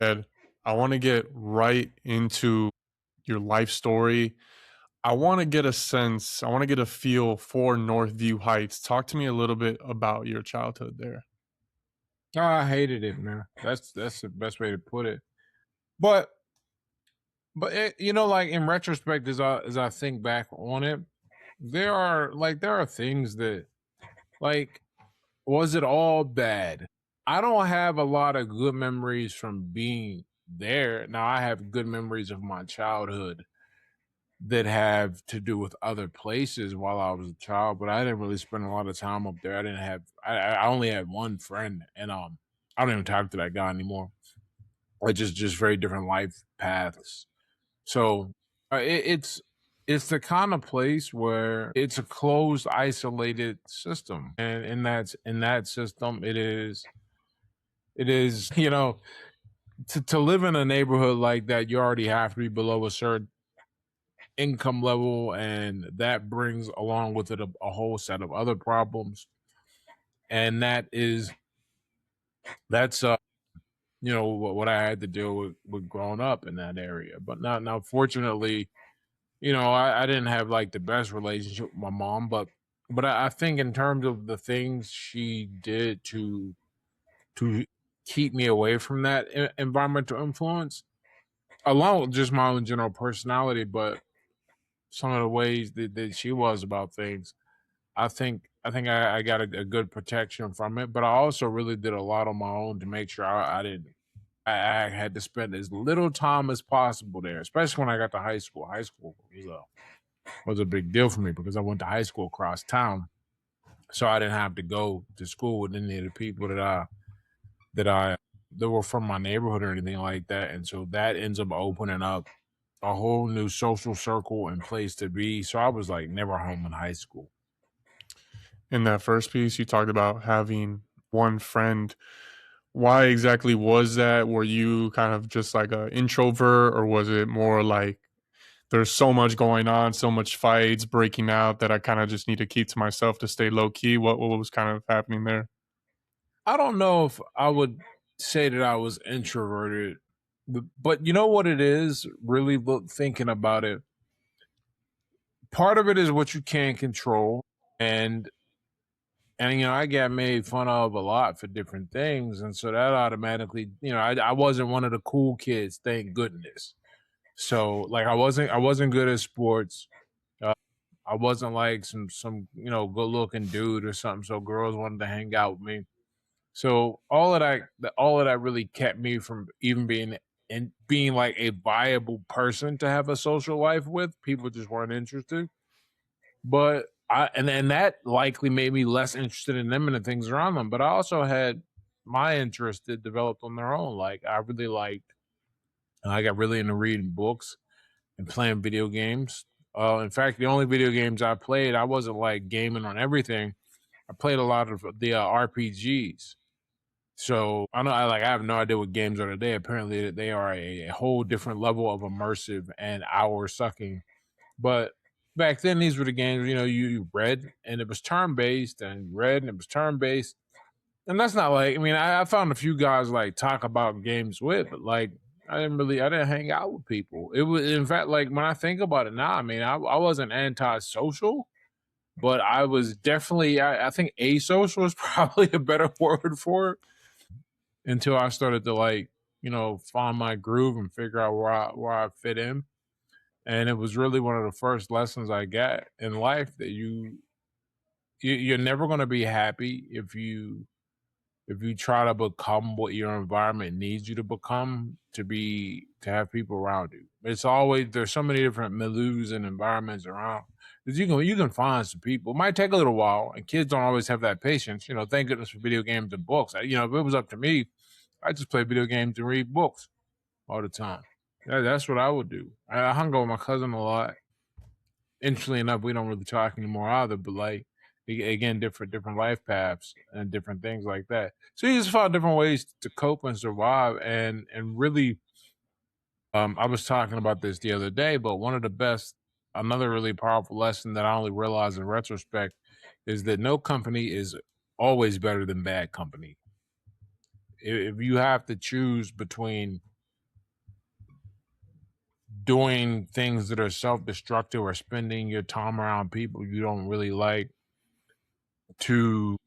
Ed, I want to get right into your life story. I want to get a sense, I want to get a feel for Northview Heights. Talk to me a little bit about your childhood there. Oh, I hated it, man. That's the best way to put it. But like in retrospect, as I think back on it, there are things that like was it all bad? I don't have a lot of good memories from being there. Now I have good memories of my childhood that have to do with other places while I was a child, but I didn't really spend a lot of time up there. I didn't have I only had one friend and I don't even talk to that guy anymore. Like just very different life paths. So it's the kind of place where it's a closed, isolated system, and in that system, it is to live in a neighborhood like that, you already have to be below a certain income level, and that brings along with it a whole set of other problems, and that's what I had to deal with growing up in that area. But now fortunately, I didn't have like the best relationship with my mom, but I think in terms of the things she did to keep me away from that environmental influence, along with just my own general personality, but some of the ways that she was about things, I think I got a good protection from it. But I also really did a lot on my own to make sure I didn't. I had to spend as little time as possible there, especially when I got to high school. High school was a big deal for me because I went to high school across town, so I didn't have to go to school with any of the people that I that were from my neighborhood or anything like that. And so that ends up opening up a whole new social circle and place to be. So I was like never home in high school. In that first piece, you talked about having one friend. Why exactly was that? Were you kind of just like an introvert, or was it more like there's so much going on, so much fights breaking out that I kind of just need to keep to myself to stay low key? What was kind of happening there? I don't know if I would say that I was introverted, but you know what it is. Really thinking about it, part of it is what you can't control, and I got made fun of a lot for different things, and so that automatically, I wasn't one of the cool kids, thank goodness. So like I wasn't good at sports. Uh, I wasn't like some good looking dude or something. So girls wanted to hang out with me. So all of that really kept me from even being like a viable person to have a social life with. People just weren't interested. But and that likely made me less interested in them and the things around them. But I also had my interest that developed on their own. Like I got really into reading books and playing video games. In fact, the only video games I played, I wasn't like gaming on everything. I played a lot of the RPGs. So I have no idea what games are today. Apparently, they are a whole different level of immersive and hour sucking. But back then, these were the games. You read and it was turn based, and you read and it was turn based. And that's not like I found a few guys like talk about games with, but like I didn't hang out with people. It was in fact like when I think about it now, I wasn't antisocial, but I was definitely I think asocial is probably a better word for it until I started to find my groove and figure out where I fit in. And it was really one of the first lessons I got in life that you're never going to be happy if you try to become what your environment needs you to become to have people around you. It's always there's so many different milieus and environments around. 'Cause you can find some people. It might take a little while, and kids don't always have that patience. Thank goodness for video games and books. If it was up to me, I just play video games and read books all the time. That's what I would do. I hung out with my cousin a lot. Interestingly enough, we don't really talk anymore either. But like again, different life paths and different things like that. So you just found different ways to cope and survive. And really, I was talking about this the other day. But another really powerful lesson that I only realized in retrospect is that no company is always better than bad company. If you have to choose between doing things that are self-destructive or spending your time around people you don't really like to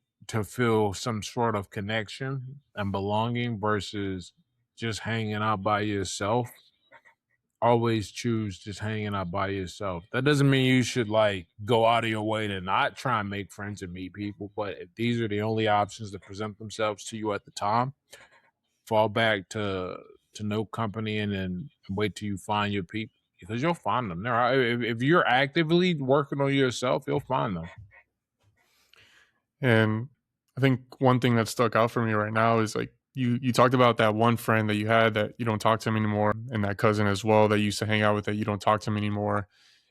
feel some sort of connection and belonging versus just hanging out by yourself. Always choose just hanging out by yourself. That doesn't mean you should like go out of your way to not try and make friends and meet people, but if these are the only options that present themselves to you at the time, fall back to no company and then wait till you find your people because you'll find them. If you're actively working on yourself, you'll find them. And I think one thing that stuck out for me right now is like you talked about that one friend that you had that you don't talk to him anymore, and that cousin as well that you used to hang out with that you don't talk to him anymore.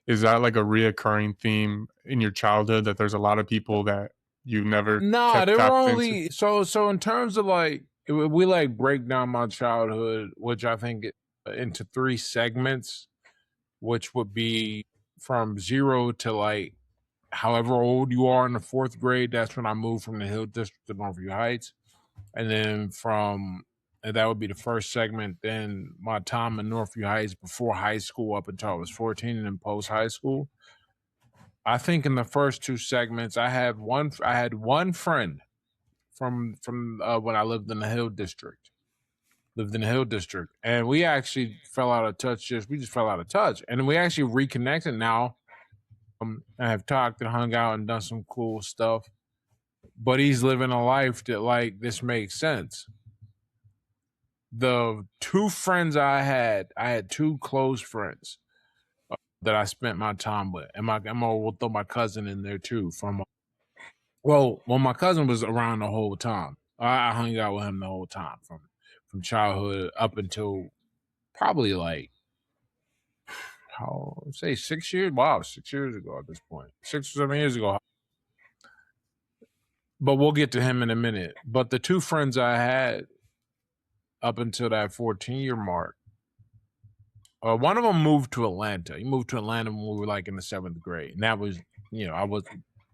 Is that like a reoccurring theme in your childhood that there's a lot of people that you never Nah, kept there were tapped into? only so in terms of like if we like break down my childhood, which I think into three segments, which would be from 0 to like however old you are in the fourth grade. That's when I moved from the Hill District to Northview Heights, and then from and that would be the first segment. Then my time in Northview Heights before high school up until I was 14, and then post high school. I think in the first two segments, I had one friend from when I lived in the Hill District. Lived in the Hill District, and we actually fell out of touch. We just fell out of touch, and we actually reconnected now. I have talked and hung out and done some cool stuff. But he's living a life that like this makes sense. The two friends I had two close friends that I spent my time with, and we'll throw my cousin in there too. Well, my cousin was around the whole time. I hung out with him the whole time from childhood up until probably like how say 6 years. Wow, 6 years ago at this point, 6 or 7 years ago. But we'll get to him in a minute. But the two friends I had up until that 14-year mark, one of them moved to Atlanta. He moved to Atlanta when we were like in the seventh grade, and that was, I was.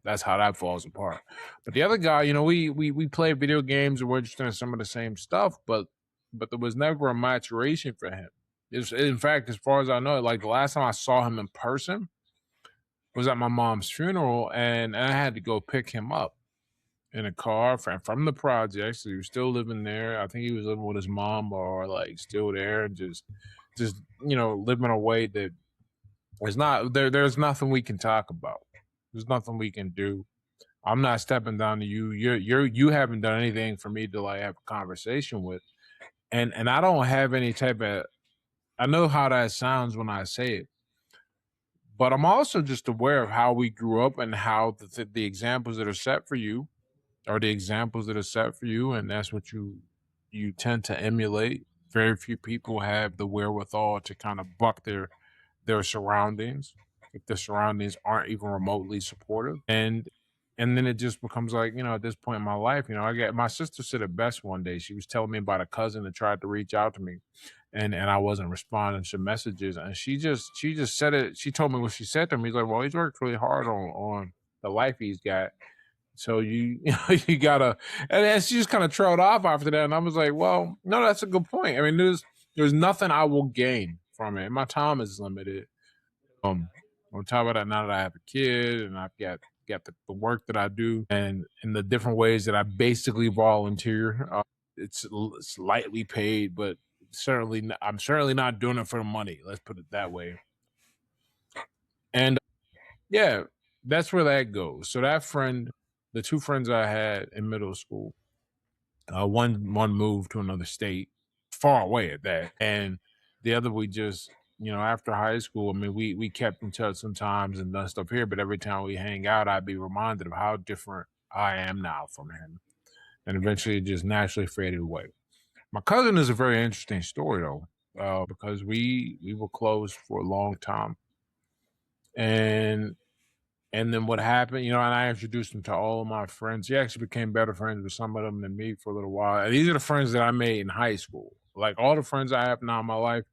That's how that falls apart. But the other guy, we played video games and we're interested in some of the same stuff, but there was never a maturation for him. In fact, as far as I know, like the last time I saw him in person was at my mom's funeral, and I had to go pick him up in a car from the projects. So he was still living there. I think he was living with his mom or like still there, and just living a way that there's not there's nothing we can talk about. There's nothing we can do. I'm not stepping down to you. You haven't done anything for me to like have a conversation with. And I don't have any type of I know how that sounds when I say it. But I'm also just aware of how we grew up and how the examples that are set for you are the examples that are set for you, and that's what you tend to emulate. Very few people have the wherewithal to kind of buck their surroundings if the surroundings aren't even remotely supportive. And then it just becomes like, at this point in my life, I get my sister said it best one day. She was telling me about a cousin that tried to reach out to me and I wasn't responding to messages. And she just said it. She told me what she said to me. He's like, well, he's worked really hard on the life he's got. So you gotta, and then she just kind of trailed off after that. And I was like, well, no, that's a good point. I mean, there's nothing I will gain from it. My time is limited. On top of that, now that I have a kid and I've got the work that I do and in the different ways that I basically volunteer, it's lightly paid, but I'm certainly not doing it for the money. Let's put it that way. And yeah, that's where that goes. So that friend, the two friends I had in middle school, one moved to another state, far away at that, and the other we just after high school. I mean, we kept in touch sometimes and done stuff here, but every time we hang out, I'd be reminded of how different I am now from him, and eventually it just naturally faded away. My cousin is a very interesting story though, because we were close for a long time, and and then what happened, and I introduced him to all of my friends. He actually became better friends with some of them than me for a little while. And these are the friends that I made in high school. Like all the friends I have now in my life,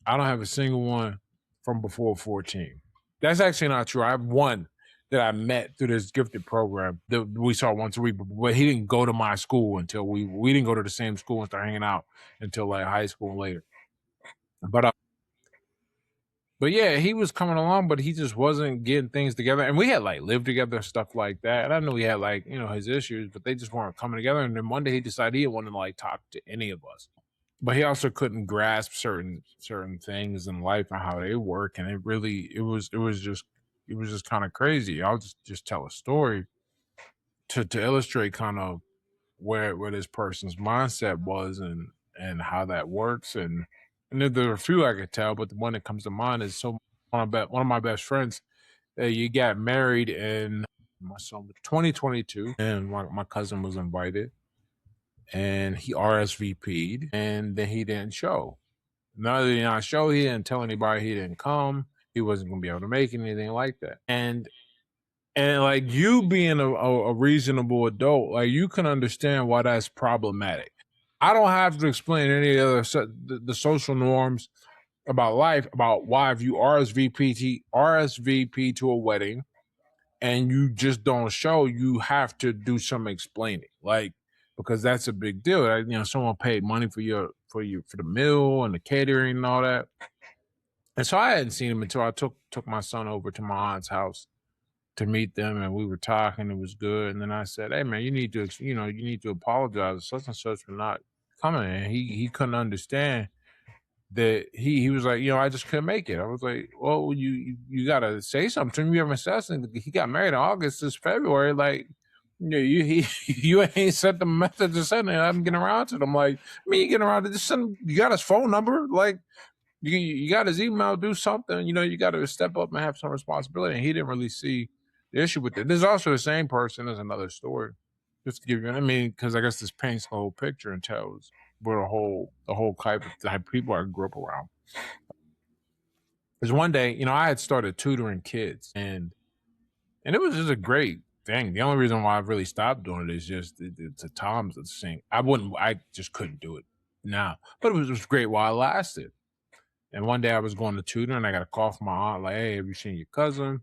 I don't have a single one from before 14. That's actually not true. I have one that I met through this gifted program that we saw once a week, but he didn't go to my school until we didn't go to the same school and start hanging out until like high school and later. But But yeah, he was coming along, but he just wasn't getting things together. And we had like lived together, stuff like that. And I knew he had like, his issues, but they just weren't coming together. And then one day he decided he didn't want to like talk to any of us. But he also couldn't grasp certain things in life and how they work. And it was just kind of crazy. I'll just tell a story to illustrate kind of where this person's mindset was and how that works. And there are a few I could tell, but the one that comes to mind is one of my best friends. You got married in my son was 2022, and my cousin was invited, and he RSVP'd, and then he didn't show. Not that he did not show, he didn't tell anybody he didn't come. He wasn't going to be able to make anything like that. And like you being a reasonable adult, like you can understand why that's problematic. I don't have to explain any other the social norms about life, about why if you RSVP to a wedding and you just don't show, you have to do some explaining, like because that's a big deal. Right? Someone paid money for the meal and the catering and all that. And so I hadn't seen him until I took my son over to my aunt's house to meet them, and we were talking. It was good, and then I said, "Hey, man, you need to apologize to such and such for not coming." And he couldn't understand that he was like, I just couldn't make it. I was like, well, you gotta say something to him. You haven't said something. He got married in August. This February, like. You ain't sent the message to send it. I'm getting around to them. Like, you getting around to just send. You got his phone number. Like, you got his email. Do something. You got to step up and have some responsibility. And he didn't really see the issue with it. There's also the same person as another story. Just to give you, because I guess this paints the whole picture and tells where the whole type of people I grew up around. There's one day, I had started tutoring kids, and it was just a great thing. The only reason why I've really stopped doing it is just the times of the same. I just couldn't do it now, but it was great while it lasted. And one day I was going to tutor, and I got a call from my aunt, like, "Hey, have you seen your cousin?"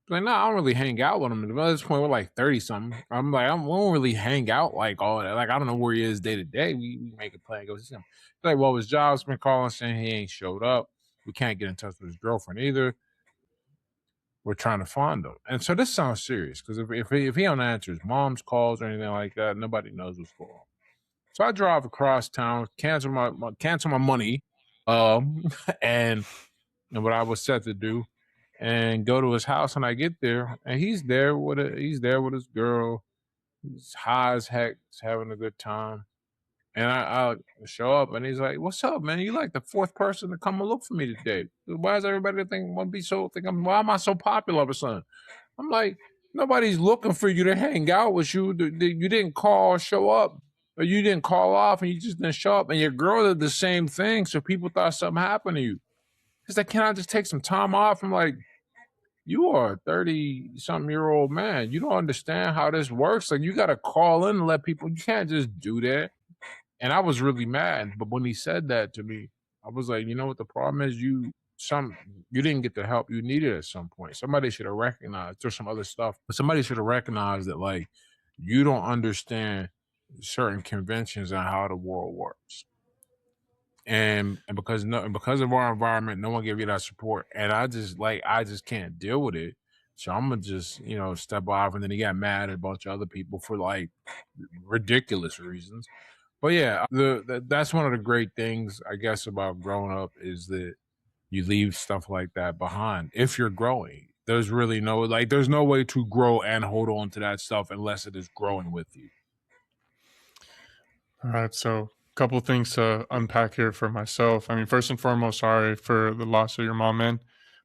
Like, no, I don't really hang out with him. At this point, we're like 30 something. I'm like, we don't really hang out like all that. Like, I don't know where he is day to day. We make a plan, go see him. He's like, well, his job's been calling saying he ain't showed up. We can't get in touch with his girlfriend either. We're trying to find him. And so this sounds serious because if he don't answer his mom's calls or anything like that, nobody knows what's going on. So I drive across town, cancel my money, and what I was set to do, and go to his house. And I get there, and he's there with his girl. He's high as heck, he's having a good time. And I show up, and he's like, "What's up, man? You like the fourth person to come and look for me today? Why is everybody why am I so popular all of a sudden?" I'm like, "Nobody's looking for you to hang out with you. You didn't call or show up, or you didn't call off, and you just didn't show up. And your girl did the same thing, so people thought something happened to you." He's like, "Can I just take some time off?" I'm like, "You are a 30-something-year-old man. You don't understand how this works. Like, you got to call in and let people. You can't just do that." And I was really mad. But when he said that to me, I was like, you know what the problem is? You didn't get the help you needed at some point. Somebody should have recognized there's some other stuff, but somebody should have recognized that like you don't understand certain conventions and how the world works. And because of our environment, no one gave you that support. And I just can't deal with it. So I'm gonna just, step off. And then he got mad at a bunch of other people for like ridiculous reasons. But yeah, that's one of the great things I guess about growing up is that you leave stuff like that behind if you're growing. There's really there's no way to grow and hold on to that stuff unless it is growing with you. All right, so a couple of things to unpack here for myself. I mean, first and foremost, sorry for the loss of your mom, man.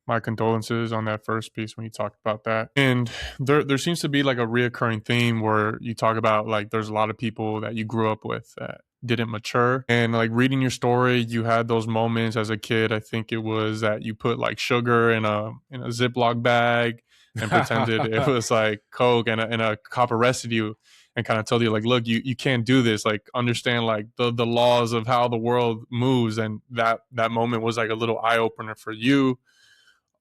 My condolences on that first piece when you talked about that. And there seems to be like a reoccurring theme where you talk about like there's a lot of people that you grew up with that didn't mature. And like reading your story, you had those moments as a kid. I think it was that you put like sugar in a Ziploc bag and pretended it was like Coke, and a cop arrested you and kind of told you like, look, you can't do this, like understand like the laws of how the world moves. And that moment was like a little eye opener for you.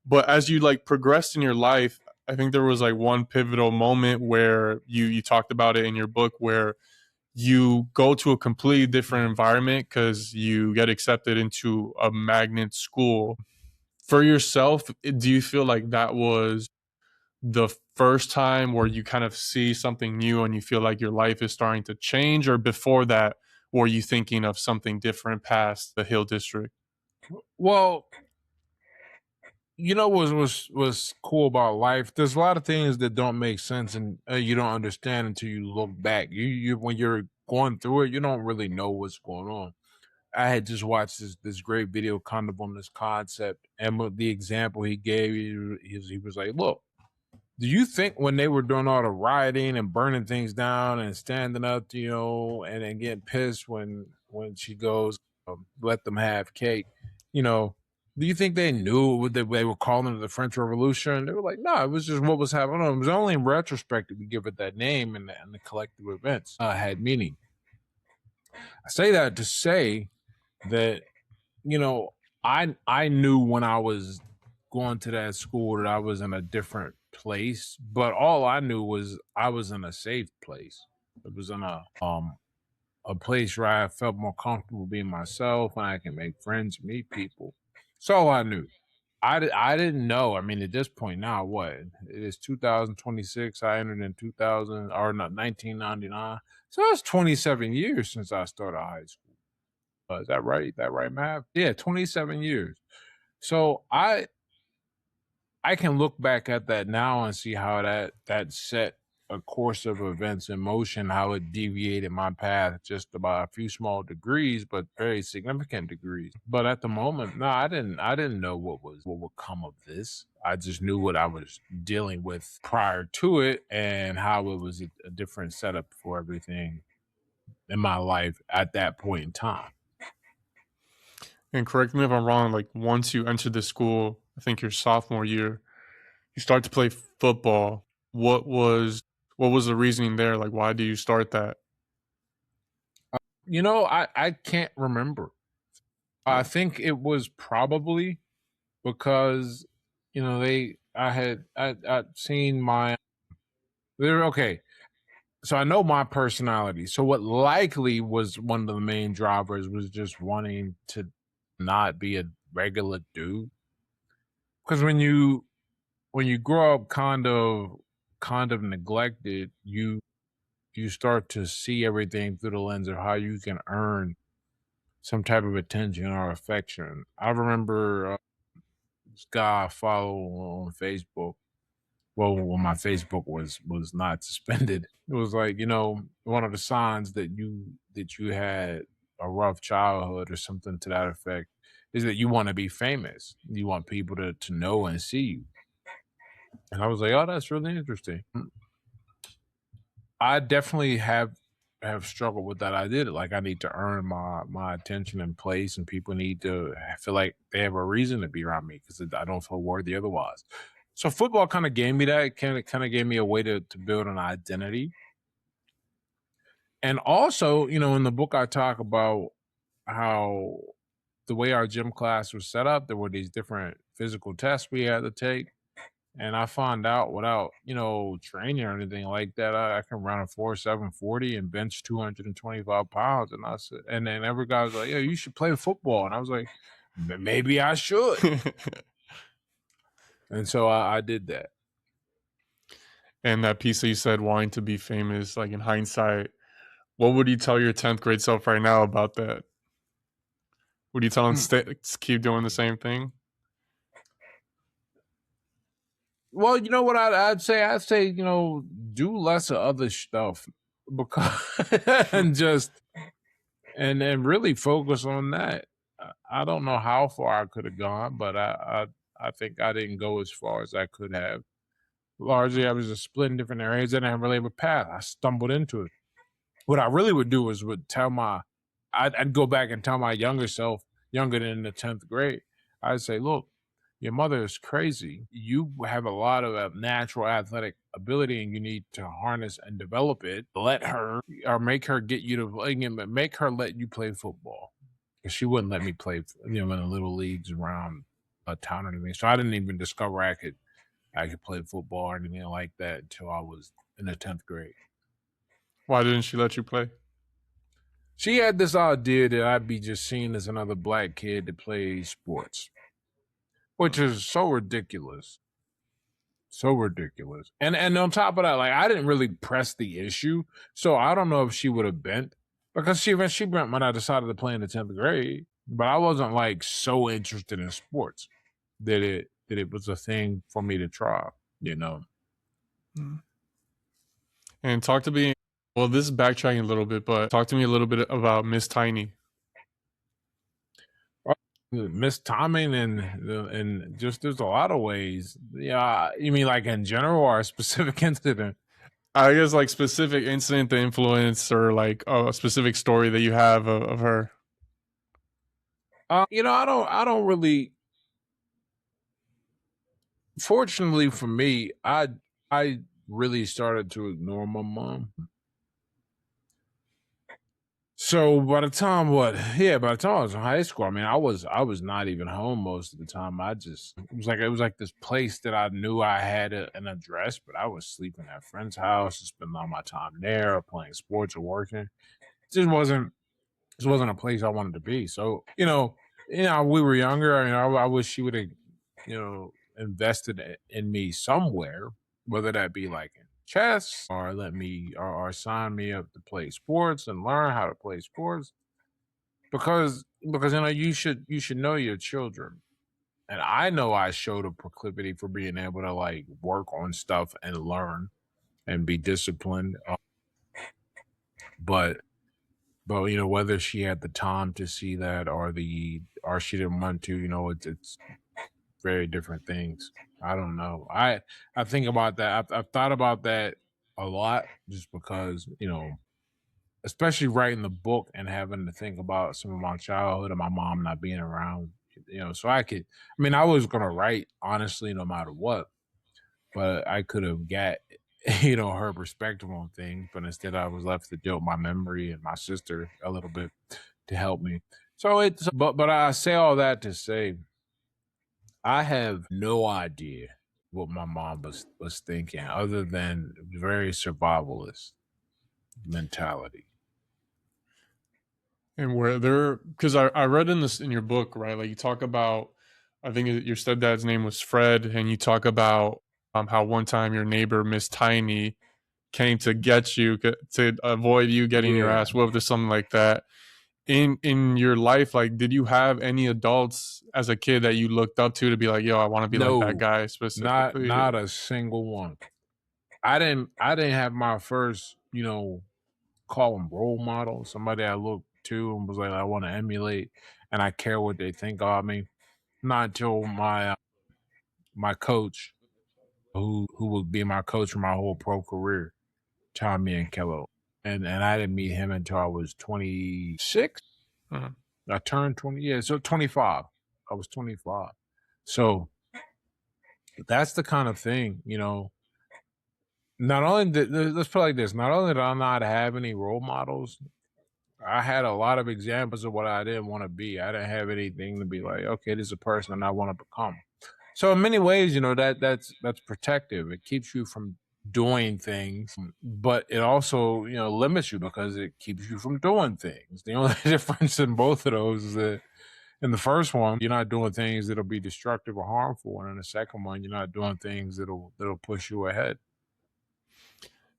But as you like progressed in your life, I think there was like one pivotal moment where you talked about it in your book where you go to a completely different environment because you get accepted into a magnet school. For yourself, do you feel like that was the first time where you kind of see something new and you feel like your life is starting to change, or before that were you thinking of something different past the Hill District? Well, you know was cool about life. There's a lot of things that don't make sense, and you don't understand until you look back. You when you're going through it, you don't really know what's going on. I had just watched this great video kind of on this concept, and with the example he gave, he was like, "Look, do you think when they were doing all the rioting and burning things down and standing up, and then getting pissed when she goes, let them have cake, you know, do you think they knew what they were calling it the French Revolution? They were like, no, it was just what was happening. It was only in retrospect that we give it that name, and the collective events had meaning. I say that to say that you know, I knew when I was going to that school that I was in a different place, but all I knew was I was in a safe place. It was in a place where I felt more comfortable being myself and I can make friends, meet people. That's all I knew. I didn't know. I mean, at this point now, what it is 2026. I entered in 2000 or not 1999. So it's 27 years since I started high school. Is that right? That right, math? Yeah, 27 years. So I can look back at that now and see how that set a course of events in motion, how it deviated my path just about a few small degrees, but very significant degrees. But at the moment, no, I didn't know what would come of this. I just knew what I was dealing with prior to it and how it was a different setup for everything in my life at that point in time. And correct me if I'm wrong, like once you enter the school, I think your sophomore year, you start to play football. What was the reasoning there? Like why do you start that? I can't remember. I think it was probably because they I'd seen my they were okay. So I know my personality. So what likely was one of the main drivers was just wanting to not be a regular dude. Because when you grow up kind of neglected, you start to see everything through the lens of how you can earn some type of attention or affection. I remember this guy I follow on Facebook. Well, when my Facebook was not suspended, it was like one of the signs that you had a rough childhood or something to that effect is that you want to be famous. You want people to know and see you. And I was like, oh, that's really interesting. I definitely have struggled with that. I did it. Like I need to earn my attention and place, and people need to feel like they have a reason to be around me because I don't feel worthy otherwise. So football kind of gave me that. Kind of gave me a way to build an identity. And also, in the book I talk about how the way our gym class was set up, there were these different physical tests we had to take. And I found out without, training or anything like that, I can run a 4.740 and bench 225 pounds. And I said, and then every guy was like, yeah, you should play football. And I was like, maybe I should. And so I did that. And that piece that you said wanting to be famous, like in hindsight, what would you tell your 10th grade self right now about that? Would you tell him keep doing the same thing? Well, you know what I'd say? I'd say, do less of other stuff because and just and really focus on that. I don't know how far I could have gone, but I think I didn't go as far as I could have. Largely, I was just split in different areas and I didn't really have a path. I stumbled into it. What I really would do is I'd go back and tell my younger self, younger than in the 10th grade, I'd say, look, your mother is crazy. You have a lot of natural athletic ability and you need to harness and develop it. Let her or make her get you to make her let you play football. Because she wouldn't let me play, in the little leagues around a town or anything. So I didn't even discover I could play football or anything like that until I was in the 10th grade. Why didn't she let you play? She had this idea that I'd be just seen as another black kid that plays sports, which is so ridiculous. So ridiculous. And on top of that, like I didn't really press the issue. So I don't know if she would have bent because she bent when I decided to play in the 10th grade. But I wasn't like so interested in sports that it was a thing for me to try, you know. Mm. And talk to me. Well, this is backtracking a little bit, but talk to me a little bit about Miss Tiny. Mistiming and just there's a lot of ways. Yeah, you mean like in general or a specific incident? I guess like specific incident, the influence, or like a specific story that you have of her. I don't really. Fortunately for me, I really started to ignore my mom. So by the time by the time I was in high school, I mean, I was not even home most of the time. It was like this place that I knew I had an address, but I was sleeping at friends' house, spending all my time there, or playing sports or working. This wasn't a place I wanted to be. So we were younger. I mean, I wish she would have, invested in me somewhere, whether that be like in chess or let me or sign me up to play sports and learn how to play sports because you should know your children. And I know I showed a proclivity for being able to like work on stuff and learn and be disciplined. But whether she had the time to see that or she didn't want to, it's very different things. I don't know. I think about that. I've thought about that a lot just because especially writing the book and having to think about some of my childhood and my mom not being around. So I mean, I was gonna write honestly, no matter what, but I could have got her perspective on things, but instead I was left to deal with my memory and my sister a little bit to help me. So but I say all that to say I have no idea what my mom was thinking other than very survivalist mentality. And where there, because I read in this in your book, right? Like you talk about, I think your stepdad's name was Fred, and you talk about how one time your neighbor Miss Tiny came to get you to avoid you getting your Yeah. ass whooped or something like that. In your life, like, did you have any adults as a kid that you looked up to be like, yo, I want to be like that No, guy specifically? not a single one. I didn't have my first, call them role model, somebody I looked to and was like I want to emulate and I care what they think of me. Not until my coach, who would be my coach for my whole pro career, Tommy and Kello. And I didn't meet him until I was 26. Uh-huh. I turned 20, yeah, so 25. I was 25. So that's the kind of thing, not only let's put it like this, not only did I not have any role models, I had a lot of examples of what I didn't want to be. I didn't have anything to be like, okay, this is a person I want to become. So in many ways, that's protective. It keeps you from doing things, but it also, limits you because it keeps you from doing things. The only difference in both of those is that in the first one, you're not doing things that'll be destructive or harmful, and in the second one, you're not doing things that'll push you ahead.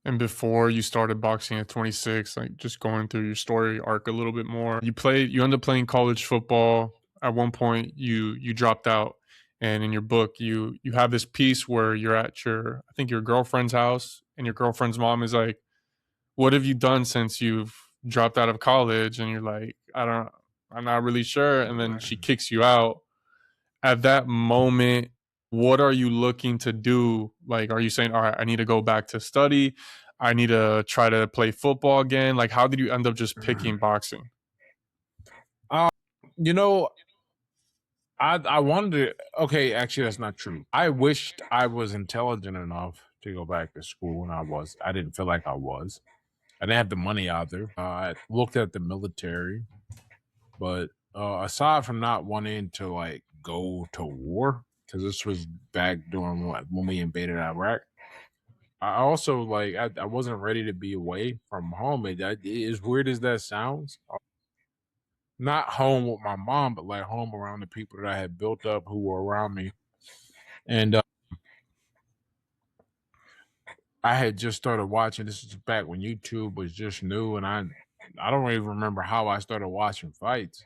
And before you started boxing at 26, like just going through your story arc a little bit more, you ended up playing college football. At one point, you dropped out, and in your book, you have this piece where you're at I think your girlfriend's house, and your girlfriend's mom is like, "What have you done since you've dropped out of college?" And you're like, I'm not really sure." And then she kicks you out. At that moment, what are you looking to do? Like, are you saying, all right, I need to go back to study? I need to try to play football again? Like, how did you end up just picking boxing? Uh, you know, I wanted to, okay, actually, that's not true. I wished I was intelligent enough to go back to school, and I didn't feel like I was. I didn't have the money either. I looked at the military, but aside from not wanting to like go to war, because this was back during when we invaded Iraq, I also like I wasn't ready to be away from home. As weird as that sounds, not home with my mom, but like home around the people that I had built up who were around me. And I had just started watching. This is back when YouTube was just new, and I don't even remember how I started watching fights,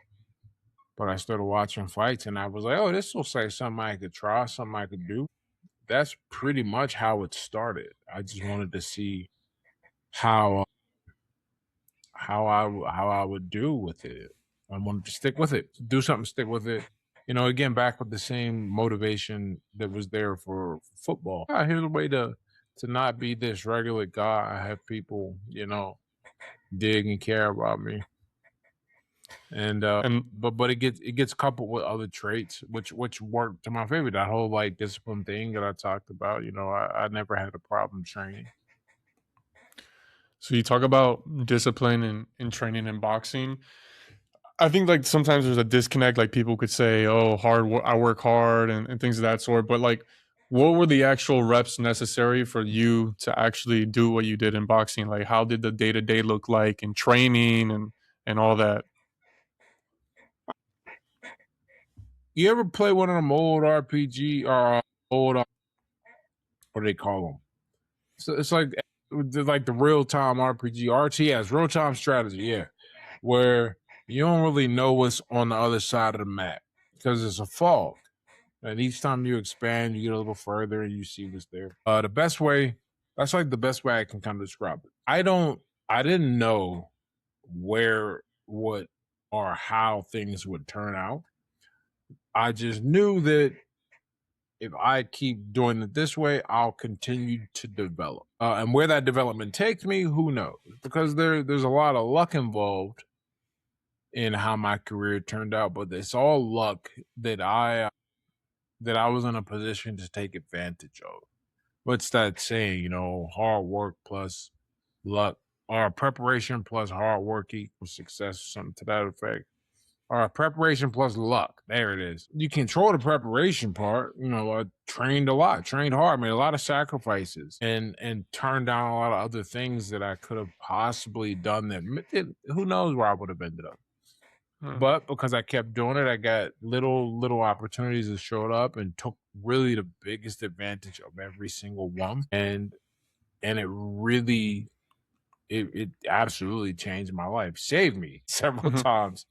but I started watching fights, and I was like, oh, this looks like something I could try, something I could do. That's pretty much how it started. I just wanted to see how how I would do with it. I wanted to stick with it, do something, stick with it. You know, again, back with the same motivation that was there for football. Here's a way to not be this regular guy. I have people, dig and care about me, and And but it gets coupled with other traits, which work to my favor. That whole like discipline thing that I talked about. I never had a problem training. so you talk about discipline and training in boxing. I think like sometimes there's a disconnect. Like people could say, "Oh, I work hard," and things of that sort. But like, what were the actual reps necessary for you to actually do what you did in boxing? Like, how did the day to day look like in training and all that? You ever play one of them old RPG or old what do they call them? So it's like the real time RPG, RTS, real time strategy, yeah, where you don't really know what's on the other side of the map because it's a fog. And each time you expand, you get a little further and you see what's there. The best way, that's like the best way I can kind of describe it. I didn't know where, what, or how things would turn out. I just knew that if I keep doing it this way, I'll continue to develop. And where that development takes me, who knows? Because there's a lot of luck involved in how my career turned out, but it's all luck that I was in a position to take advantage of. What's that saying? Hard work plus luck, or preparation plus hard work equals success, or something to that effect. Or preparation plus luck. There it is. You control the preparation part. I trained a lot, trained hard, made a lot of sacrifices, and turned down a lot of other things that I could have possibly done. Who knows where I would have ended up. Hmm. But because I kept doing it, I got little opportunities that showed up and took really the biggest advantage of every single one. And it really it absolutely changed my life, saved me several times.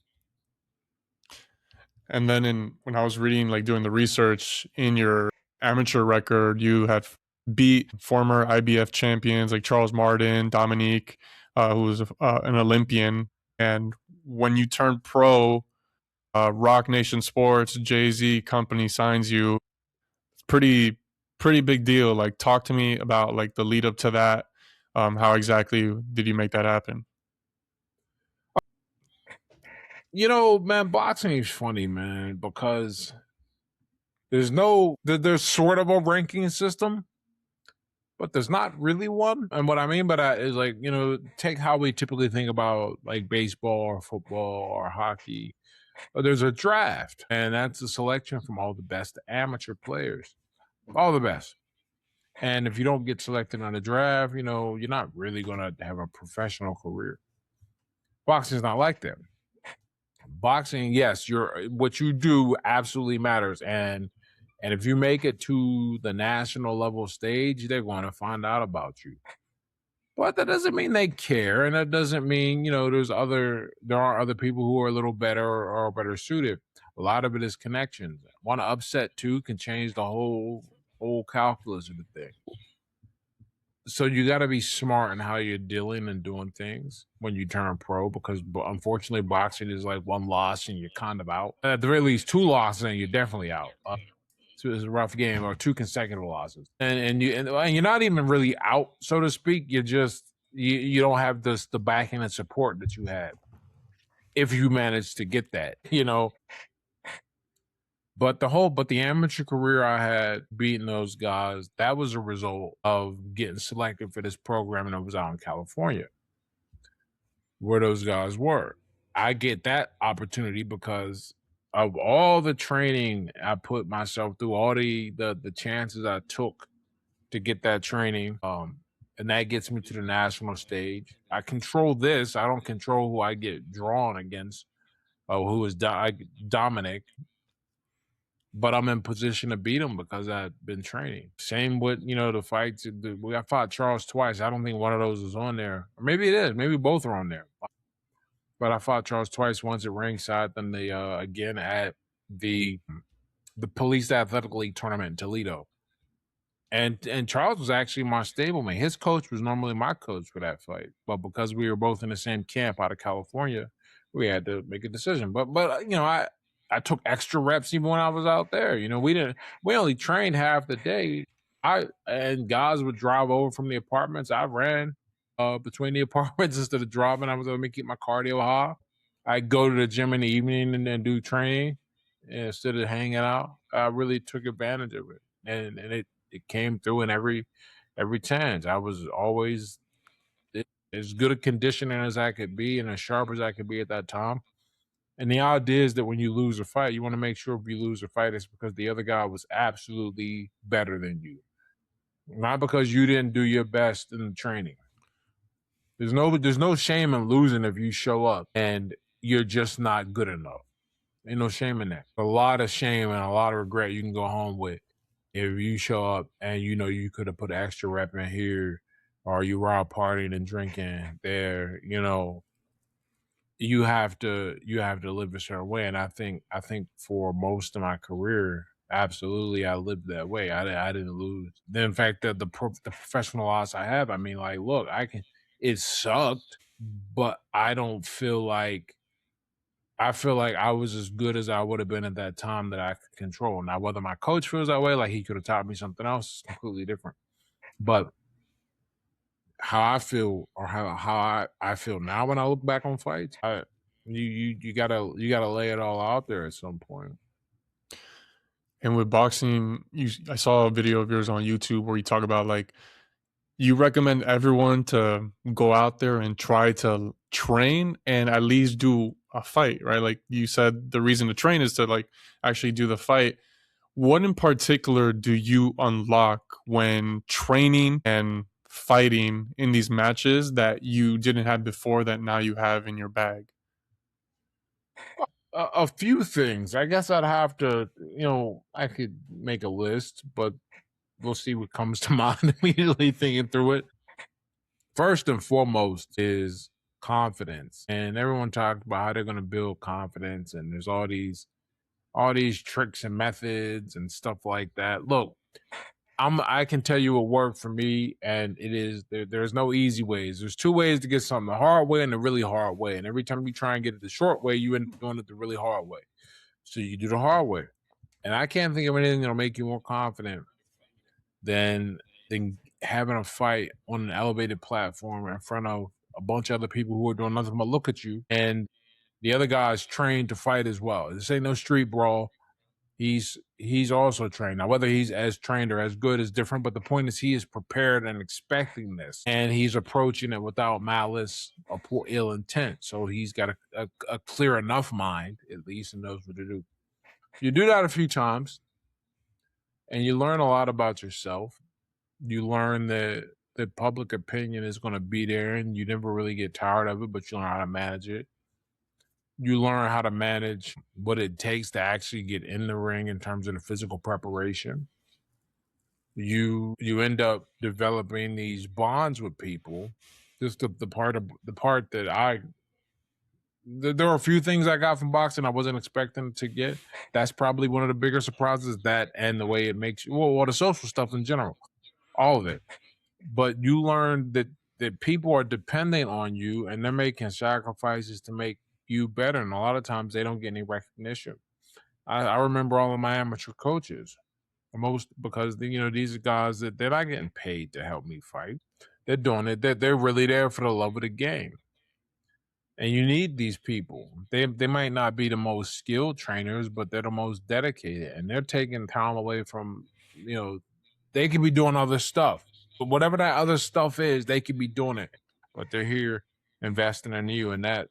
And then when I was reading, like doing the research in your amateur record, you had beat former IBF champions like Charles Martin, Dominique, who was an Olympian. And when you turned pro, Rock Nation Sports, Jay Z company signs you. It's pretty big deal. Like, talk to me about like the lead up to that. How exactly did you make that happen? Man, boxing is funny, man, because there's sort of a ranking system, but there's not really one. And what I mean by that is like, take how we typically think about like baseball or football or hockey. There's a draft, and that's a selection from all the best amateur players, all the best. And if you don't get selected on the draft, you're not really going to have a professional career. Boxing's not like that. Boxing, yes, what you do absolutely matters, and if you make it to the national level stage, they're going to find out about you. But that doesn't mean they care, and that doesn't mean there are other people who are a little better or better suited. A lot of it is connections. One upset too can change the whole calculus of the thing. So you got to be smart in how you're dealing and doing things when you turn pro, because unfortunately boxing is like one loss and you're kind of out. At the very least, two losses and you're definitely out. So it's a rough game, or two consecutive losses, and you're not even really out, so to speak. You don't have the backing and support that you had if you manage to get that. But the amateur career I had beating those guys, that was a result of getting selected for this program, and it was out in California where those guys were. I get that opportunity because of all the training I put myself through, all the chances I took to get that training. And that gets me to the national stage. I control this. I don't control who I get drawn against, who is Dominic, but I'm in position to beat him because I've been training. Same with the fights. I fought Charles twice. I don't think one of those is on there, or maybe it is. Maybe both are on there. But I fought Charles twice. Once at ringside, then again at the Police Athletic League tournament in Toledo. And Charles was actually my stablemate. His coach was normally my coach for that fight, but because we were both in the same camp out of California, we had to make a decision. But I took extra reps even when I was out there. We only trained half the day. And guys would drive over from the apartments. I ran between the apartments instead of driving. I was able to keep my cardio high. I go to the gym in the evening and then do training instead of hanging out. I really took advantage of it, and it came through in every chance. I was always as good a conditioning as I could be and as sharp as I could be at that time. And the idea is that when you lose a fight, you want to make sure if you lose a fight, it's because the other guy was absolutely better than you, not because you didn't do your best in the training. There's no shame in losing if you show up and you're just not good enough. Ain't no shame in that. A lot of shame and a lot of regret you can go home with if you show up and you could have put an extra rep in here, or you were out partying and drinking there. You have to live a certain way, and I think for most of my career, absolutely, I lived that way. I didn't lose. In fact, the professional loss I have, I mean, like, look, I can. It sucked, but I feel like I was as good as I would have been at that time that I could control. Now, whether my coach feels that way, like he could have taught me something else, is completely different. But how I feel, or how I feel now when I look back on fights, you gotta lay it all out there at some point. And with boxing, I saw a video of yours on YouTube where you talk about like you recommend everyone to go out there and try to train and at least do a fight, right? Like you said, the reason to train is to like actually do the fight. What in particular do you unlock when training and fighting in these matches that you didn't have before that now you have in your bag? A few things. I guess I'd have to, I could make a list, but we'll see what comes to mind immediately thinking through it. First and foremost is confidence. And everyone talks about how they're going to build confidence, and there's all these tricks and methods and stuff like that. Look, I can tell you what worked for me, and it is there's no easy ways. There's two ways to get something: the hard way and the really hard way. And every time you try and get it the short way, you end up doing it the really hard way. So you do the hard way. And I can't think of anything that'll make you more confident than having a fight on an elevated platform in front of a bunch of other people who are doing nothing but look at you. And the other guy's trained to fight as well. This ain't no street brawl. He's also trained. Now, whether he's as trained or as good is different, but the point is he is prepared and expecting this, and he's approaching it without malice or poor ill intent. So he's got a clear enough mind, at least, and knows what to do. You do that a few times, and you learn a lot about yourself. You learn that public opinion is going to be there, and you never really get tired of it, but you learn how to manage it. You learn how to manage what it takes to actually get in the ring in terms of the physical preparation. You end up developing these bonds with people. Just the part that there are a few things I got from boxing I wasn't expecting to get. That's probably one of the bigger surprises, that and the way it makes you, well, the social stuff in general, all of it. But you learn that people are depending on you, and they're making sacrifices to make you better. And a lot of times they don't get any recognition. I remember all of my amateur coaches, most because these are guys that they're not getting paid to help me fight. They're doing it. They're really there for the love of the game. And you need these people. They might not be the most skilled trainers, but they're the most dedicated, and they're taking time away from they could be doing other stuff. But whatever that other stuff is, they could be doing it. But they're here investing in you, and that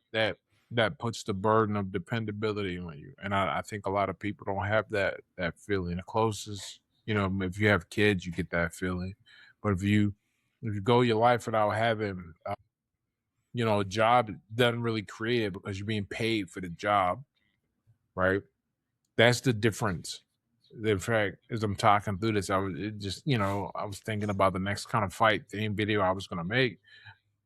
puts the burden of dependability on you. And I think a lot of people don't have that feeling. The closest, if you have kids, you get that feeling. But if you go your life without having a job, it doesn't really create it because you're being paid for the job, right? That's the difference. In fact, as I'm talking through this, I was thinking about the next kind of fight theme video I was gonna make.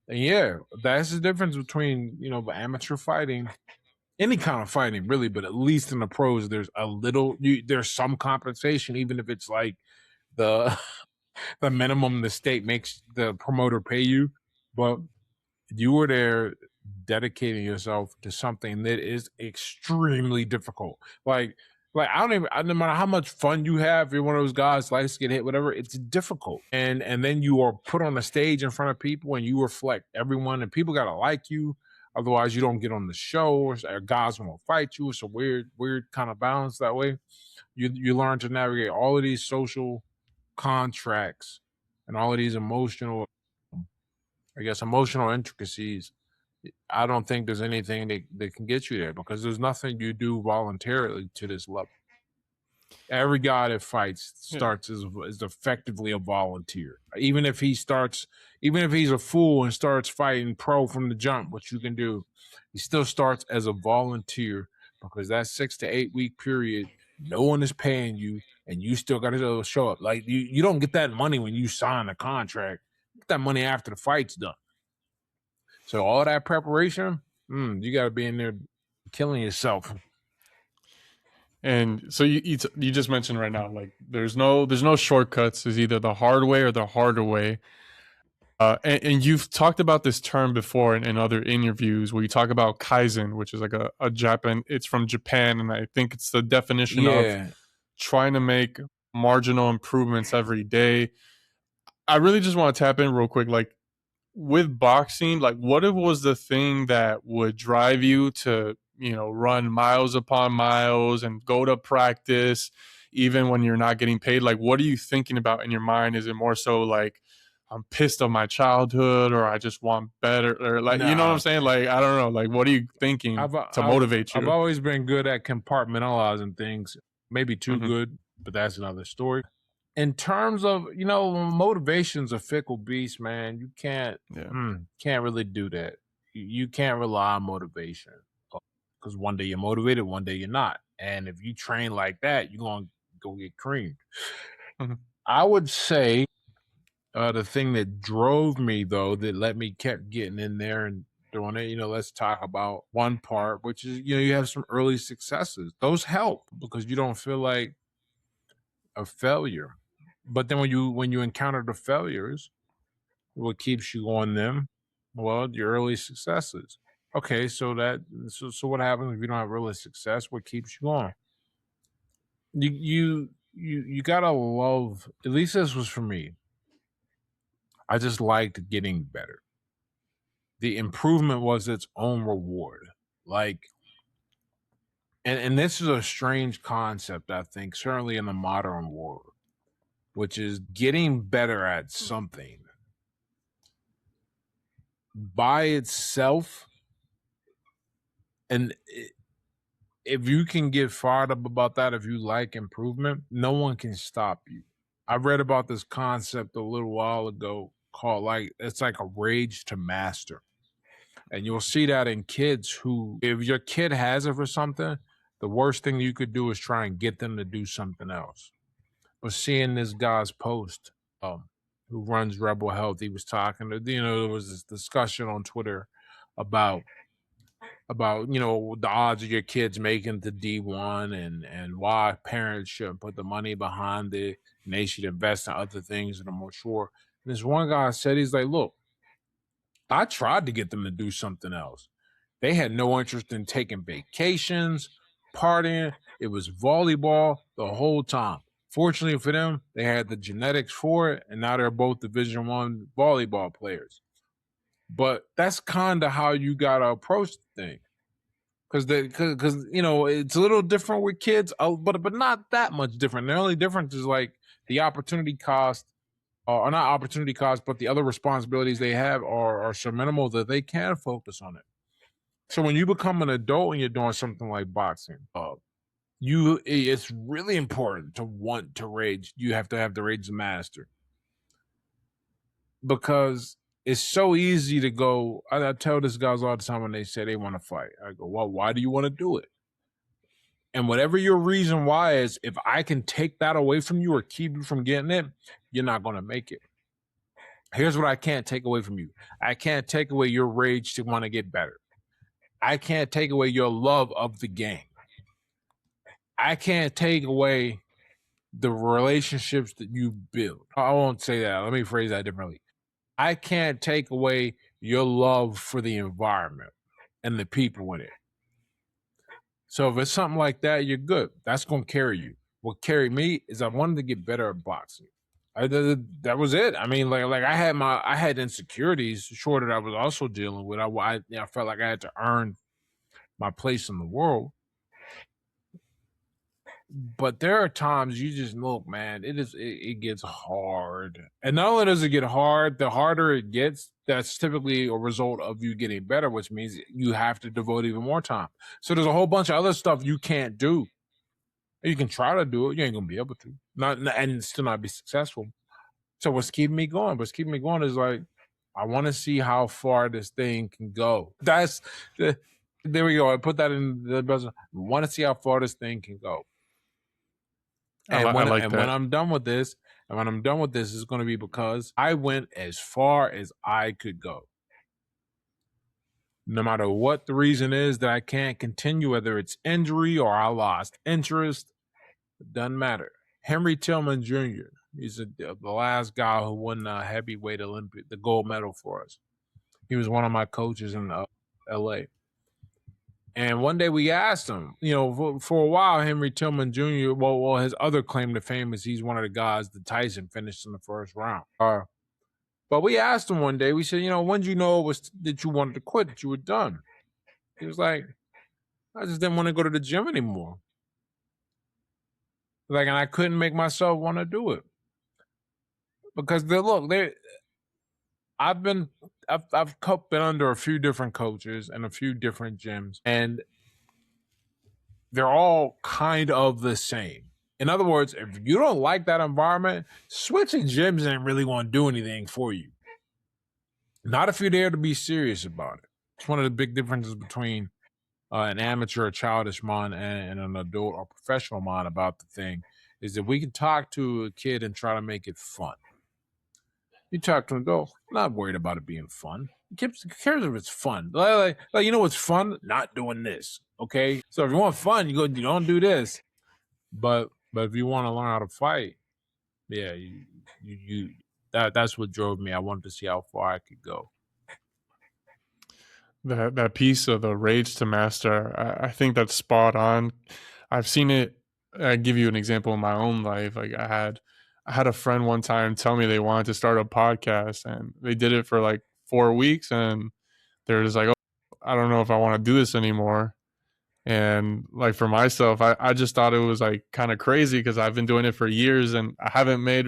And yeah, that's the difference between, the amateur fighting, any kind of fighting really, but at least in the pros, there's some compensation, even if it's like the the minimum the state makes the promoter pay you. But you were there dedicating yourself to something that is extremely difficult. No matter how much fun you have, you're one of those guys likes to get hit, whatever, it's difficult. And then you are put on a stage in front of people and you reflect everyone and people gotta like you. Otherwise, you don't get on the show or guys won't fight you. It's a weird kind of balance that way. You learn to navigate all of these social contracts and all of these emotional intricacies. I don't think there's anything that can get you there because there's nothing you do voluntarily to this level. Every guy that fights Yeah. starts as effectively a volunteer. Even if he's a fool and starts fighting pro from the jump, which you can do, he still starts as a volunteer because that 6 to 8 week period, no one is paying you, and you still got to show up. Like you don't get that money when you sign a contract. You get that money after the fight's done. So all that preparation, you got to be in there killing yourself. And so you just mentioned right now, like there's no shortcuts. There's either the hard way or the harder way. And you've talked about this term before in other interviews where you talk about Kaizen, which is like a Japan. It's from Japan, and I think it's the definition of Yeah, trying to make marginal improvements every day. I really just want to tap in real quick, like with boxing, like what was the thing that would drive you to, run miles upon miles and go to practice even when you're not getting paid? Like what are you thinking about in your mind? Is it more so like I'm pissed of my childhood, or I just want better, or like, you know what I'm nah. saying? Like I don't know, like what are you thinking I've to I've motivate I've you? always been good at compartmentalizing things. Maybe too Hmm. good, but that's another story. In terms of motivation's a fickle beast, man. You Yeah. can't really do that. You can't rely on motivation because one day you're motivated, one day you're not. And if you train like that, you're gonna go get creamed. Hmm. I would say the thing that drove me though, that let me kept getting in there and doing it, let's talk about one part, which is you have some early successes. Those help because you don't feel like a failure. But then when you encounter the failures, what keeps you on them? Well, your early successes. Okay, so what happens if you don't have early success? What keeps you going? You gotta love. At least this was for me. I just liked getting better. The improvement was its own reward. Like, and this is a strange concept, I think, certainly in the modern world, which is getting better at something by itself. And if you can get fired up about that, if you like improvement, no one can stop you. I read about this concept a little while ago called it's like a rage to master. And you'll see that in kids who, if your kid has it for something, the worst thing you could do is try and get them to do something else. But seeing this guy's post, who runs Rebel Health, he was talking to, there was this discussion on Twitter about the odds of your kids making to D1 and why parents shouldn't put the money behind it and they should invest in other things that are more sure. And this one guy said, he's like, look, I tried to get them to do something else. They had no interest in taking vacations, partying. It was volleyball the whole time. Fortunately for them, they had the genetics for it, and now they're both Division 1 volleyball players. But that's kind of how you gotta approach the thing, because it's a little different with kids, but not that much different. The only difference is like the opportunity cost, or not opportunity cost, but the other responsibilities they have are so minimal that they can focus on it. So when you become an adult and you're doing something like boxing, it's really important to want to rage. You have to have the rage to master. because it's so easy to go. I tell these guys all the time when they say they want to fight. I go, well, why do you want to do it? And whatever your reason why is, if I can take that away from you or keep you from getting it, you're not going to make it. Here's what I can't take away from you. I can't take away your rage to want to get better. I can't take away your love of the game. I can't take away the relationships that you build. I won't say that. Let me phrase that differently. I can't take away your love for the environment and the people in it. So if it's something like that, you're good. That's going to carry you. What carried me is I wanted to get better at boxing. That was it. I mean, like I had insecurities, sure, that I was also dealing with. I felt like I had to earn my place in the world. But there are times you just look, man, it gets hard. And not only does it get hard, the harder it gets, that's typically a result of you getting better, which means you have to devote even more time. So there's a whole bunch of other stuff you can't do. You can try to do it, you ain't gonna be able to. And still not be successful. So what's keeping me going? What's keeping me going is like, I want to see how far this thing can go. There we go. I put that in the buzzer. I want to see how far this thing can go. And when I'm done with this, it's going to be because I went as far as I could go. No matter what the reason is that I can't continue, whether it's injury or I lost interest, it doesn't matter. Henry Tillman Jr., he's the last guy who won the heavyweight Olympic, the gold medal for us. He was one of my coaches in L.A. And one day we asked him, for a while, Henry Tillman Jr., well, his other claim to fame is he's one of the guys that Tyson finished in the first round. But we asked him one day, we said, when did you know that you wanted to quit, that you were done? He was like, I just didn't want to go to the gym anymore. And I couldn't make myself want to do it. Because I've been under a few different coaches and a few different gyms, and they're all kind of the same. In other words, if you don't like that environment, switching gyms ain't really going to do anything for you. Not if you're there to be serious about it. It's one of the big differences between an amateur, a childish mind, and an adult or professional mind about the thing, is that we can talk to a kid and try to make it fun. You talk to an adult, not worried about it being fun. Who cares if it's fun? Like what's fun? Not doing this. Okay, so if you want fun, you don't do this. But if you want to learn how to fight, yeah, that's what drove me. I wanted to see how far I could go. That piece of the rage to master, I think that's spot on. I've seen it. I give you an example in my own life. Like I had a friend one time tell me they wanted to start a podcast, and they did it for like 4 weeks, and they're just like, oh, I don't know if I want to do this anymore. And like for myself, I just thought it was like kind of crazy because I've been doing it for years and I haven't made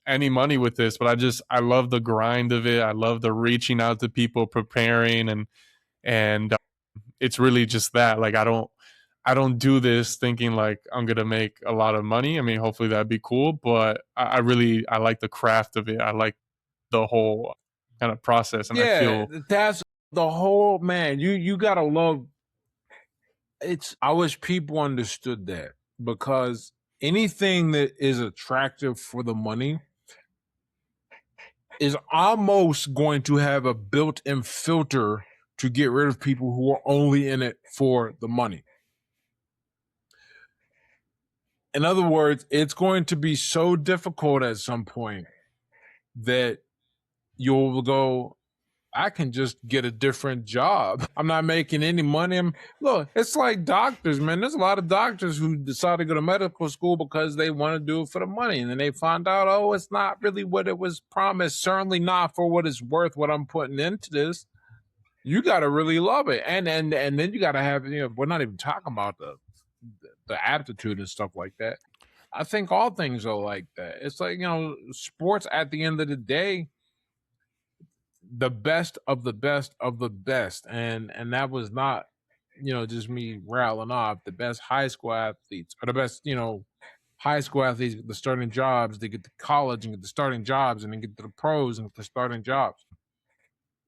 any money with this, but I love the grind of it. I love the reaching out to people, preparing, and it's really just that. Like I don't do this thinking like I'm gonna make a lot of money. I mean, hopefully that'd be cool, but I like the craft of it. I like the whole kind of process, and I feel that's the whole, man. You gotta love. I wish people understood that, because anything that is attractive for the money is almost going to have a built-in filter to get rid of people who are only in it for the money. In other words, it's going to be so difficult at some point that you'll go, I can just get a different job. I'm not making any money. Look, it's like doctors, man. There's a lot of doctors who decide to go to medical school because they want to do it for the money. And then they find out, oh, it's not really what it was promised. Certainly not for what it's worth, what I'm putting into this. You got to really love it. And then you got to have, we're not even talking about the aptitude and stuff like that. I think all things are like that. It's like, sports at the end of the day, the best of the best of the best. And that was not, just me rattling off the best high school athletes or the best, High school athletes get the starting jobs, they get to college and get the starting jobs, and then get to the pros and get the starting jobs.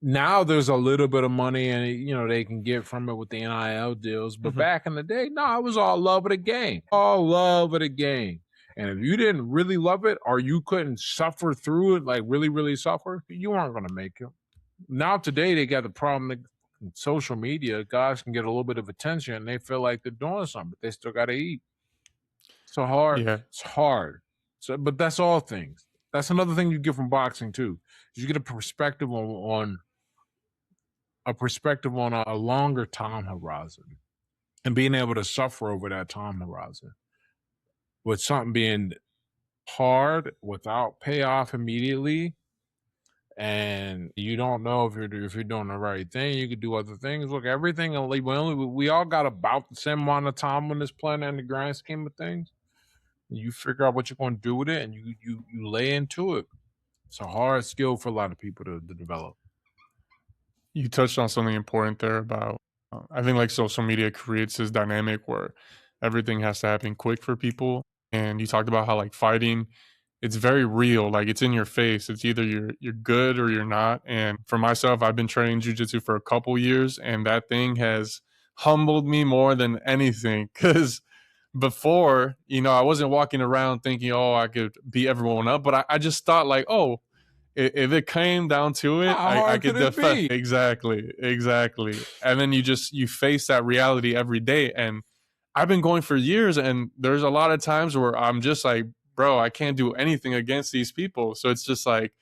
Now there's a little bit of money and they can get from it with the NIL deals. But Mhm. back in the day, no, it was all love of the game. All love of the game. And if you didn't really love it or you couldn't suffer through it, like really, really suffer, you weren't gonna make it. Now today they got the problem that social media, guys can get a little bit of attention and they feel like they're doing something, but they still gotta eat. So hard. Yeah. It's hard. So but that's all things. That's another thing you get from boxing too. You get a perspective on a longer time horizon and being able to suffer over that time horizon with something being hard without payoff immediately, and you don't know if you're doing the right thing. You could do other things. Look, everything we all got about the same amount of time on this planet in the grand scheme of things. You figure out what you're going to do with it, and you lay into it. It's a hard skill for a lot of people to develop. You touched on something important there about I think like social media creates this dynamic where everything has to happen quick for people. And you talked about how like fighting, it's very real, like it's in your face. It's either you're good or you're not. And for myself, I've been training jujitsu for a couple years, and that thing has humbled me more than anything. Cause before, I wasn't walking around thinking, oh, I could beat everyone up, but I just thought like, oh, if it came down to it, How I hard could could it defend. be? Exactly. And then you face that reality every day. And I've been going for years, and there's a lot of times where I'm just like, bro, I can't do anything against these people. So it's just like,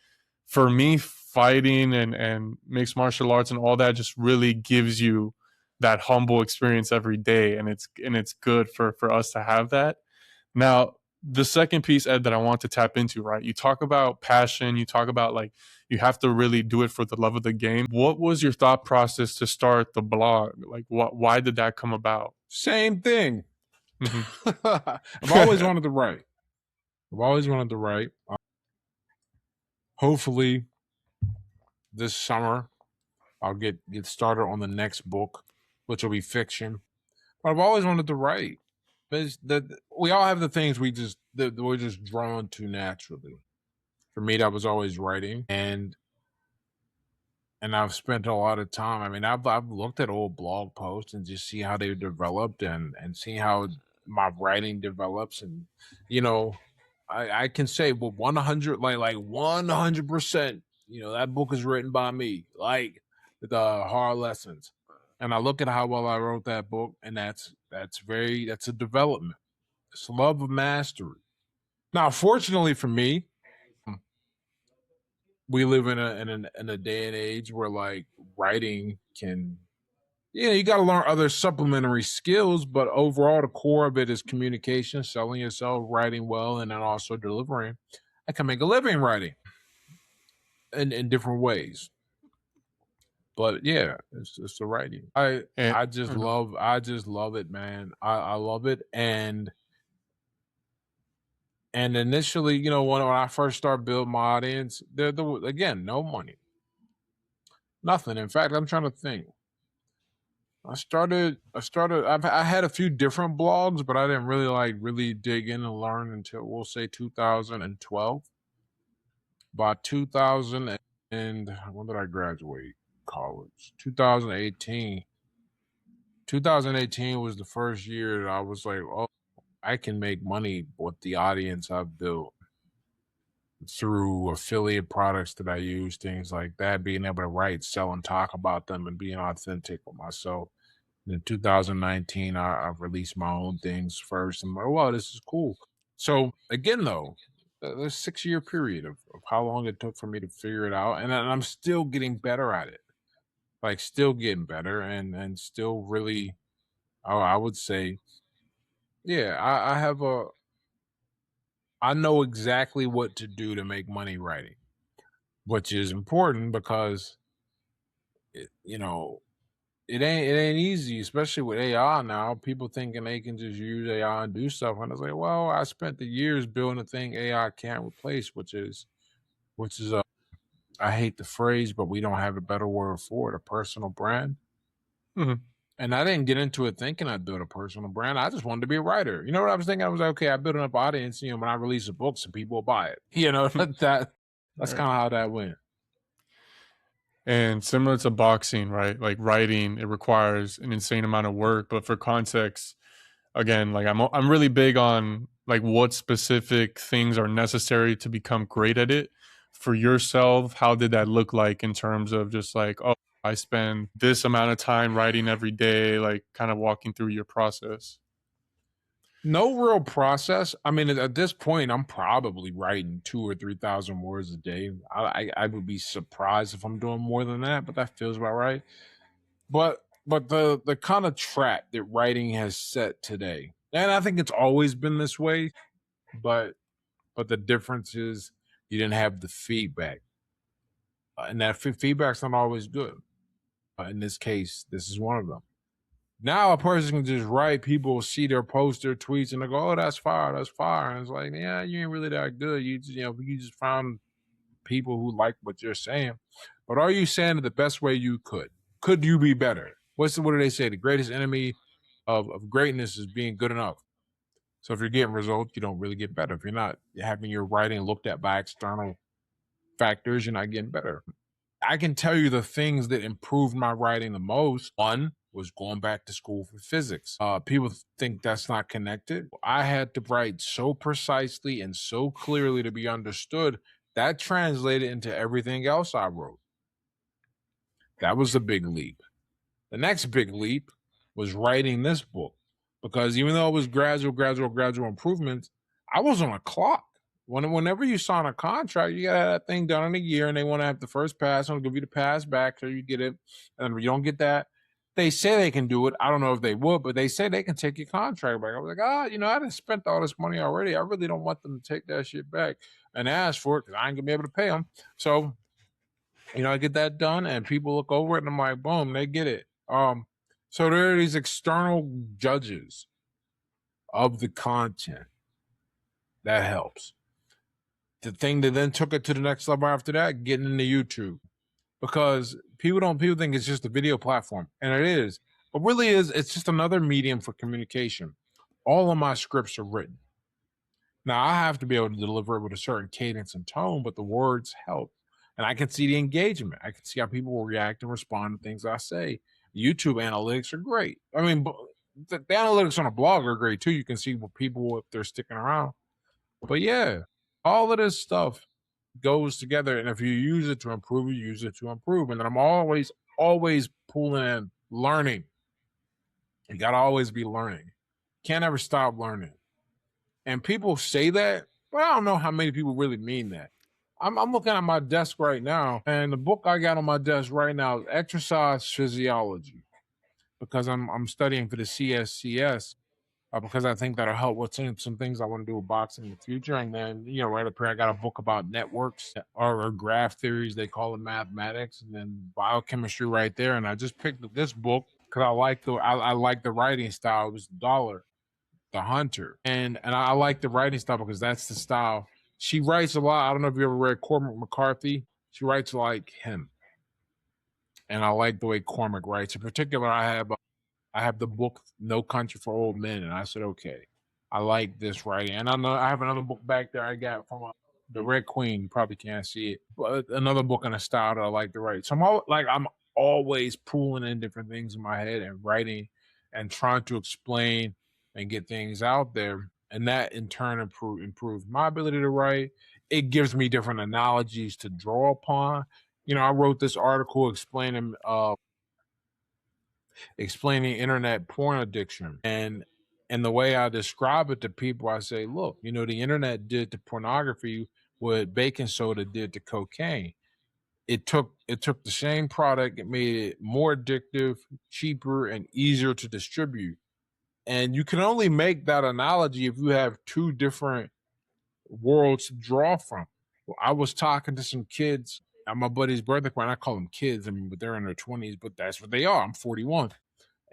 for me, fighting and mixed martial arts and all that just really gives you that humble experience every day, and it's good for us to have that. Now, the second piece, Ed, that I want to tap into, right? You talk about passion, you talk about like you have to really do it for the love of the game. What was your thought process to start the blog? Like why did that come about? Same thing. Mhm. I've always wanted to write. I've always wanted to write. Hopefully, this summer I'll get started on the next book, which will be fiction. But I've always wanted to write. We all have the things that we're just drawn to naturally. For me, that was always writing, and I've spent a lot of time. I mean, I've looked at old blog posts and just see how they developed and see how my writing develops, and you know, I can say with 100 like 100%, that book is written by me, like the hard lessons. And I look at how well I wrote that book, and that's a development. It's love of mastery. Now, fortunately for me, we live in a day and age where like writing can, you got to learn other supplementary skills, but overall the core of it is communication, selling yourself, writing well, and then also delivering. I can make a living writing in different ways. But yeah, it's the writing. I And I just uh, love I just love it, man. I love it. And initially, when I first started building my audience, there was, again, no money, nothing. In fact, I'm trying to think. I had a few different blogs, but I didn't really dig in and learn until, we'll say, 2012. By 2000, and when did I graduate college? 2018. 2018 was the first year that I was like, oh, I can make money with the audience I've built through affiliate products that I use, things like that, being able to write, sell, and talk about them and being authentic with myself. In 2019, I released my own things first. I'm like, wow, this is cool. So again, though, the 6 year period of how long it took for me to figure it out, and I'm still getting better at it. Like still getting better, and still really, I would say, yeah, I know exactly what to do to make money writing, which is important because it, you know it ain't easy, especially with AI now. People thinking they can just use AI and do stuff, and it's like, well, I spent the years building a thing AI can't replace, which is I hate the phrase, but we don't have a better word for it, a personal brand. mhm. And I didn't get into it thinking I'd build a personal brand. I just wanted to be a writer. You know what I was thinking? I was like, okay, I built enough audience. You know, when I release a book, some people will buy it. You know, that's Right. kind of how that went. And similar to boxing, right? Like writing, it requires an insane amount of work. But for context, again, like I'm really big on like what specific things are necessary to become great at it. For yourself, how did that look like in terms of just like, oh, I spend this amount of time writing every day, like kind of walking through your process? No real process. I mean, at this point, I'm probably writing 2 or 3 thousand words a day. I would be surprised if I'm doing more than that, but that feels about right. But the kind of trap that writing has set today, and I think it's always been this way, but the difference is you didn't have the feedback, and that feedback's not always good. In this case, this is one of them. Now a person can just write, people will see their posts, their tweets, and they go, "Oh, that's fire, that's fire." And it's like, yeah, you ain't really that good. You just found people who like what you're saying. But are you saying it the best way you could? Could you be better? What do they say? The greatest enemy of greatness is being good enough. So if you're getting results, you don't really get better. If you're not having your writing looked at by external factors, you're not getting better. I can tell you the things that improved my writing the most. One was going back to school for physics. People think that's not connected. I had to write so precisely and so clearly to be understood. That translated into everything else I wrote. That was a big leap. The next big leap was writing this book because even though it was gradual improvements, I was on a clock. Whenever you sign a contract, you got that thing done in a year, and they want to have the first pass. I'll give you the pass back so you get it, and if you don't get that, they say they can do it. I don't know if they would, but they say they can take your contract back. I was like, I done spent all this money already. I really don't want them to take that shit back and ask for it because I ain't gonna be able to pay them. So I get that done, and people look over it, and I'm like, boom, they get it. So there are these external judges of the content that helps. The thing that then took it to the next level after that, getting into YouTube, because people think it's just a video platform, and it is, but really is. It's just another medium for communication. All of my scripts are written. Now I have to be able to deliver it with a certain cadence and tone, but the words help. And I can see the engagement. I can see how people will react and respond to things I say. YouTube analytics are great. I mean, the analytics on a blog are great too. You can see what people, if they're sticking around. But yeah, all of this stuff goes together. And if you use it to improve, you use it to improve. And then I'm always pulling in learning. You got to always be learning. Can't ever stop learning. And people say that, but I don't know how many people really mean that. I'm looking at my desk right now, and the book I got on my desk right now is Exercise Physiology, because I'm studying for the CSCS, because I think that'll help with some things I want to do with boxing in the future. And then, right up here, I got a book about networks or graph theories. They call it mathematics, and then biochemistry right there. And I just picked up this book because I like the writing style. It was Dollar, the Hunter, and I like the writing style because that's the style. She writes a lot. I don't know if you ever read Cormac McCarthy. She writes like him, and I like the way Cormac writes. In particular, I have the book No Country for Old Men, and I said, okay, I like this writing. And I have another book back there I got from the Red Queen. You probably can't see it, but another book in a style that I like to write. So I'm always pulling in different things in my head and writing and trying to explain and get things out there. And that in turn improves my ability to write. It gives me different analogies to draw upon. I wrote this article explaining internet porn addiction. And the way I describe it to people, I say, look, the internet did to pornography what baking soda did to cocaine. It took the same product, it made it more addictive, cheaper, and easier to distribute. And you can only make that analogy if you have two different worlds to draw from. Well, I was talking to some kids at my buddy's birthday party. I call them kids, but they're in their 20s, but that's what they are. I'm 41.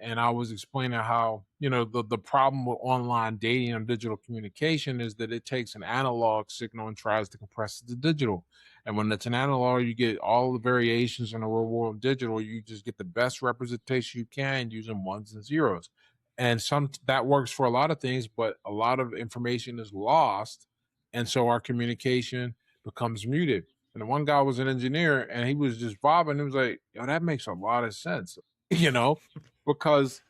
And I was explaining how, the problem with online dating and digital communication is that it takes an analog signal and tries to compress it to digital. And when it's an analog, you get all the variations in the real world digital. You just get the best representation you can using ones and zeros. And some that works for a lot of things, but a lot of information is lost. And so our communication becomes muted. And the one guy was an engineer and he was just vibing. He was like, yo, that makes a lot of sense, because,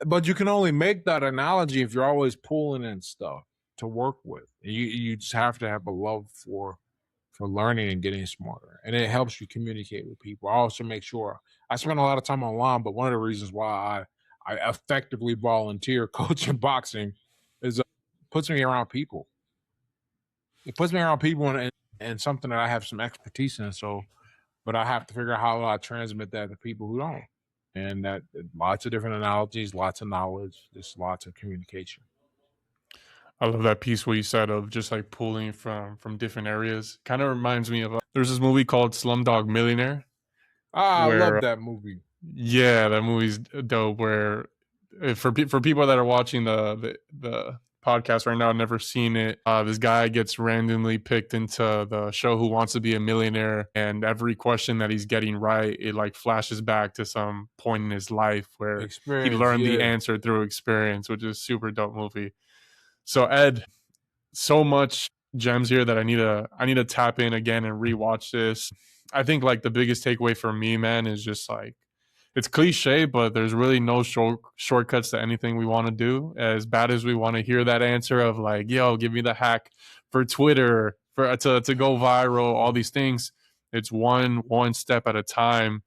but you can only make that analogy if you're always pulling in stuff to work with. You just have to have a love for learning and getting smarter, and it helps you communicate with people. I also make sure I spend a lot of time online, but one of the reasons why I effectively volunteer coaching boxing is puts me around people. It puts me around people and something that I have some expertise in. So, but I have to figure out how I transmit that to people who don't. And that lots of different analogies, lots of knowledge, just lots of communication. I love that piece where you said of just like pulling from different areas. Kind of reminds me of there's this movie called Slumdog Millionaire. I Where love that movie. Yeah, that movie's dope. Where for people that are watching the podcast right now, never seen it. This guy gets randomly picked into the show Who Wants to Be a Millionaire, and every question that he's getting right, it like flashes back to some point in his life where he learned the answer through experience, which is super dope movie. So Ed, so much gems here that I need to tap in again and rewatch this. I think like the biggest takeaway for me, man, is just like it's cliche, but there's really no shortcuts to anything we want to do. As bad as we want to hear that answer of like, yo, give me the hack for Twitter for to go viral, all these things. It's one step at a time.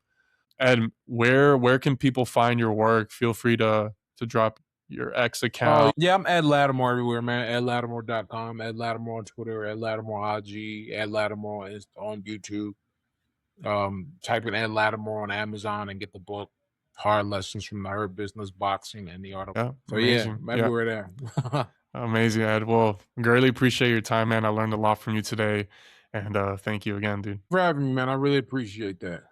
And where can people find your work? Feel free to drop your X account. Oh, yeah, I'm Ed Latimore everywhere, man. EdLatimore.com, Ed Latimore on Twitter, Ed Latimore IG, Ed Latimore on YouTube. Type in Ed Latimore on Amazon and get the book, Hard Lessons from the Herb Business, Boxing, and the Art of. Yeah, so amazing. Yeah, everywhere there. Amazing, Ed. Well, greatly appreciate your time, man. I learned a lot from you today. And thank you again, dude. For having me, man. I really appreciate that.